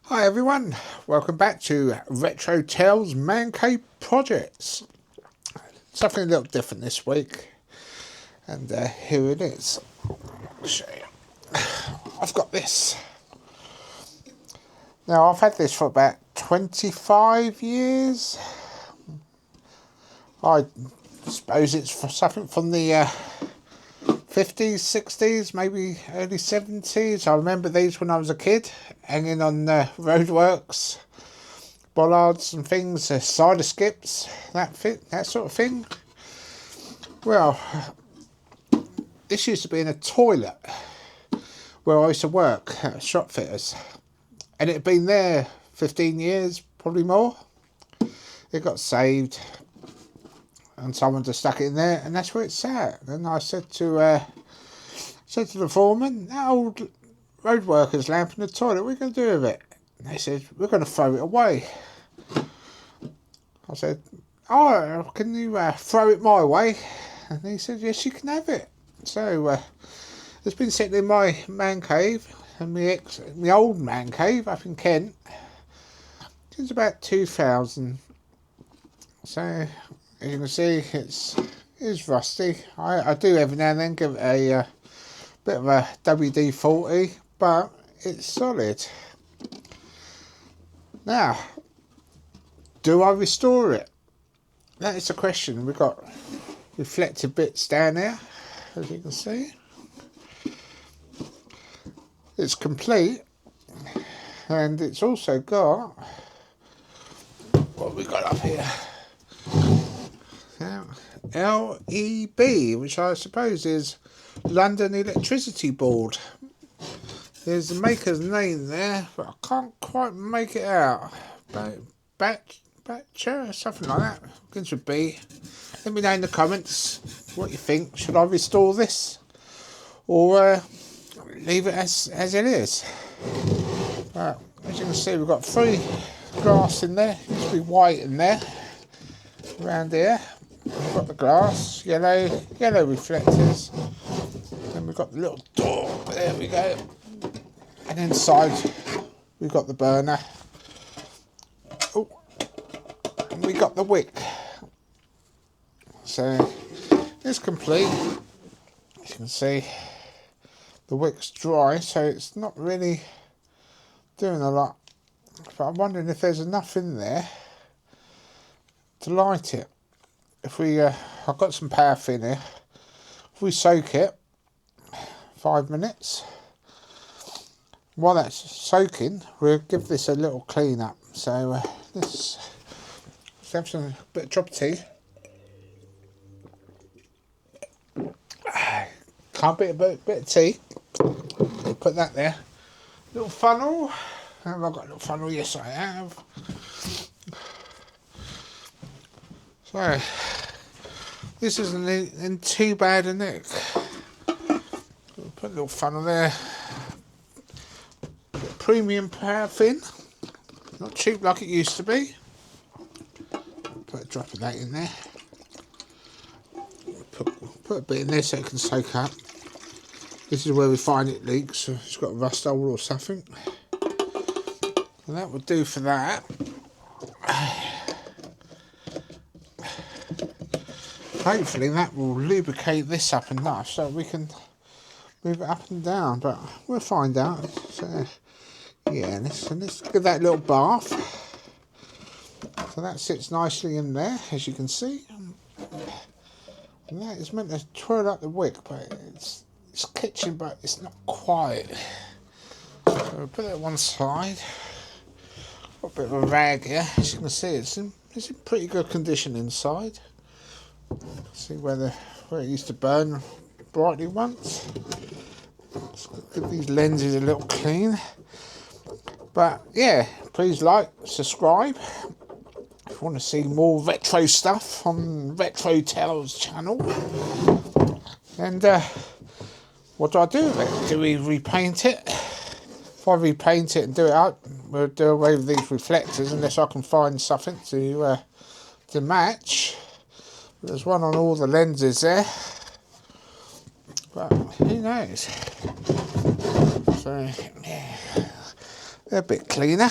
Hi everyone, welcome back to Retro Tales Mancave Projects. Something a little different this week, and here it is. I'll show you. I've got this. Now I've had this for about 25 years. I suppose it's for something from the 50s, 60s, maybe early 70s. I remember these when I was a kid, hanging on Roadworks, bollards and things, cider skips, that sort of thing. Well, this used to be in a toilet where I used to work at shop fitters, and it had been there 15 years, probably more. It got saved, and someone just stuck it in there, and that's where it sat. And I said to the foreman, "That old road worker's lamp in the toilet, what are we going to do with it?" And they said, "We're going to throw it away." I said, "Oh, can you throw it my way?" And he said, "Yes, you can have it." So it's been sitting in my man cave, and my old man cave up in Kent, since about 2000. So as you can see, it's rusty. I do every now and then give it a bit of a WD-40, but it's solid. Now, do I restore it? That is the question. We've got reflective bits down there, as you can see. It's complete, and it's also got what we got up here. LEB, which I suppose is London Electricity Board. There's the maker's name there, but I can't quite make it out. Batcher, something like that. Begins with B. Let me know in the comments what you think. Should I restore this, or leave it as it is? But as you can see, we've got 3 glass in there. It used to be white in there. Around here, we've got the glass, yellow reflectors. Then we've got the little door. There we go. And inside, we've got the burner. Oh, and we got the wick. So it's complete. As you can see, the wick's dry, so it's not really doing a lot. But I'm wondering if there's enough in there to light it. If we, I've got some paraffin here. If we soak it 5 minutes, while that's soaking, we'll give this a little clean up. So let's have a bit of drop tea. Can't beat a bit of tea. Put that there. Little funnel. Have I got a little funnel? Yes, I have. So this isn't in too bad a nick. Put a little funnel there. Premium paraffin, not cheap like it used to be. Put a drop of that in there. Put a bit in there so it can soak up. This is where we find it leaks, so it's got a rust hole or something. And that would do for that. Hopefully that will lubricate this up enough so we can move it up and down, but we'll find out. So yeah, let's give that a little bath. So that sits nicely in there, as you can see. And that is meant to twirl up the wick, but it's kitchen, but it's not quite. So we'll put it at one side. Got a bit of a rag here, as you can see. It's in pretty good condition inside. See where it used to burn brightly once. Let's give these lenses a little clean. But yeah, please like, subscribe if you want to see more retro stuff on Retro Tales channel. And what do I do with it? Do we repaint it? If I repaint it and do it up, we'll do away with these reflectors unless I can find something to match. There's one on all the lenses there, but who knows? So yeah, They're a bit cleaner.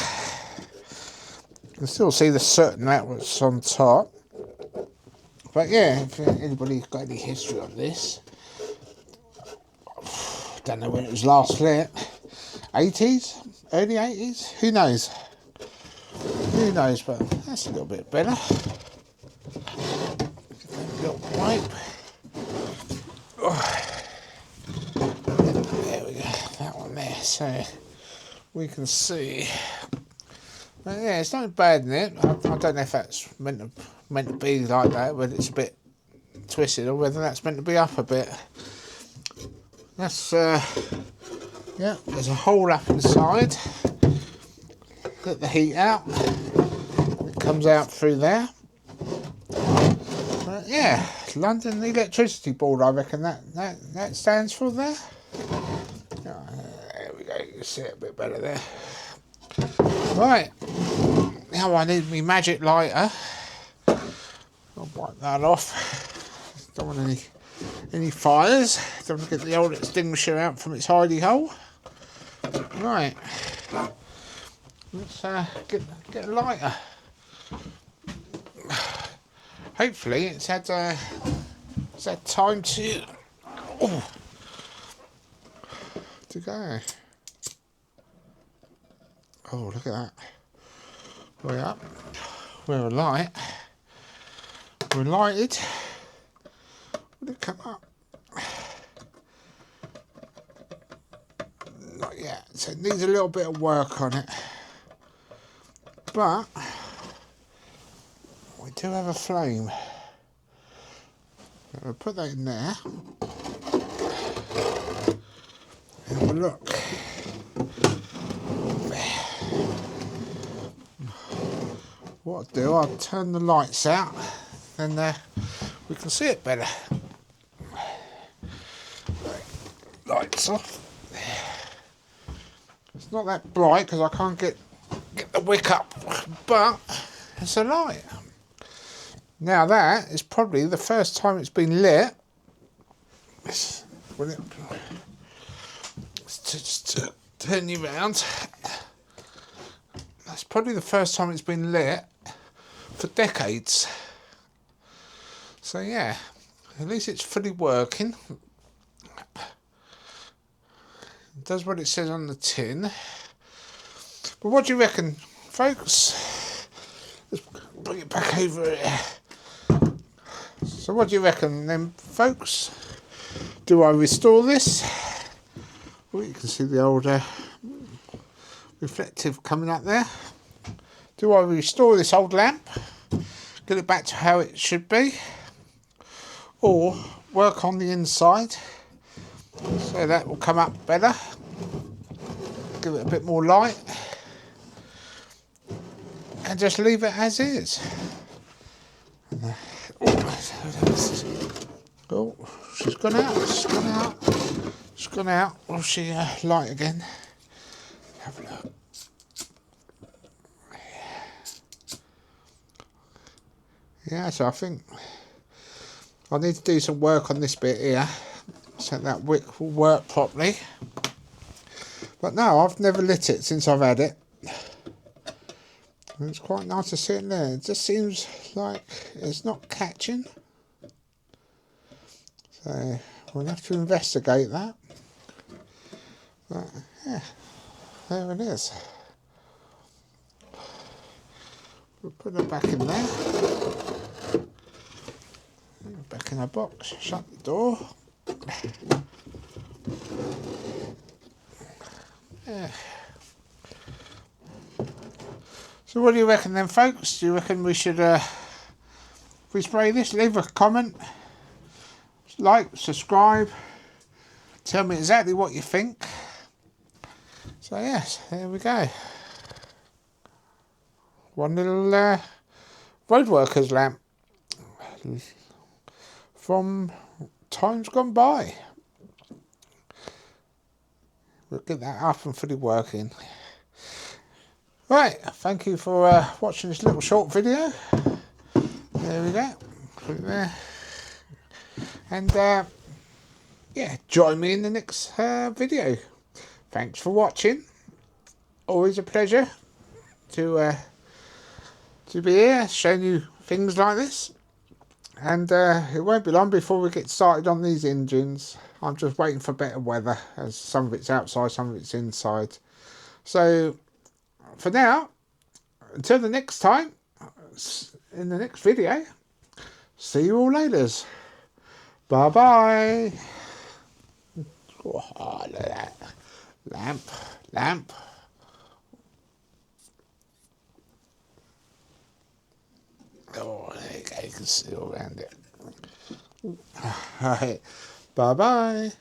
You can still see the soot and that was on top. But yeah, if anybody's got any history on this, don't know when it was last lit. 80s? Early 80s? Who knows? Who knows, but that's a little bit better. Little wipe. Oh. There we go, that one there, so we can see. But yeah, it's not bad in it. I don't know if that's meant to be like that, whether it's a bit twisted or whether that's meant to be up a bit. That's yeah, there's a hole up inside. Get the heat out. It comes out through there. But yeah, London Electricity Board, I reckon that stands for there. There we go, you can see it a bit better there. Right, now I need my magic lighter. I'll wipe that off. Don't want any fires. Don't want to get the old extinguisher out from its hidey hole. Right, let's get a lighter. Hopefully it's had time to go. Oh, look at that. Way up. We're alight. We're lighted. Will it come up? Not yet. So it needs a little bit of work on it. But we do have a flame. We'll put that in there. Have a look. What I'll do, I'll turn the lights out, then we can see it better. Lights off. It's not that bright because I can't get the wick up, but it's a light. Now that is probably the first time it's been lit. Just turn you round. That's probably the first time it's been lit for decades. So yeah, at least it's fully working. It does what it says on the tin. But what do you reckon, folks? Let's bring it back over here. So what do you reckon then, folks? Do I restore this? Well, you can see the old reflective coming up there. Do I restore this old lamp, get it back to how it should be, or work on the inside so that will come up better, give it a bit more light, and just leave it as is? Oh, she's gone out. She's gone out. Will she light again? Have a look. Yeah, so I think I need to do some work on this bit here so that wick will work properly. But no, I've never lit it since I've had it. It's quite nice to see it there. It just seems like it's not catching. So we'll have to investigate that. But yeah, there it is. We'll put it back in there. Back in our box. Shut the door. Yeah. So what do you reckon then, folks? Do you reckon we should respray this? Leave a comment, like, subscribe, tell me exactly what you think. So yes, there we go. One little Roadworkers lamp from times gone by. We'll get that up and fully working. Right, thank you for watching this little short video. There we go. Put it there. And yeah, join me in the next video. Thanks for watching. always a pleasure to be here showing you things like this. And it won't be long before we get started on these engines. I'm just waiting for better weather, as some of it's outside, some of it's inside. So for now, until the next time, in the next video, see you all later. Bye bye. Oh, look at that. Lamp. Oh, there you go, you can see all around it. Alright, bye bye.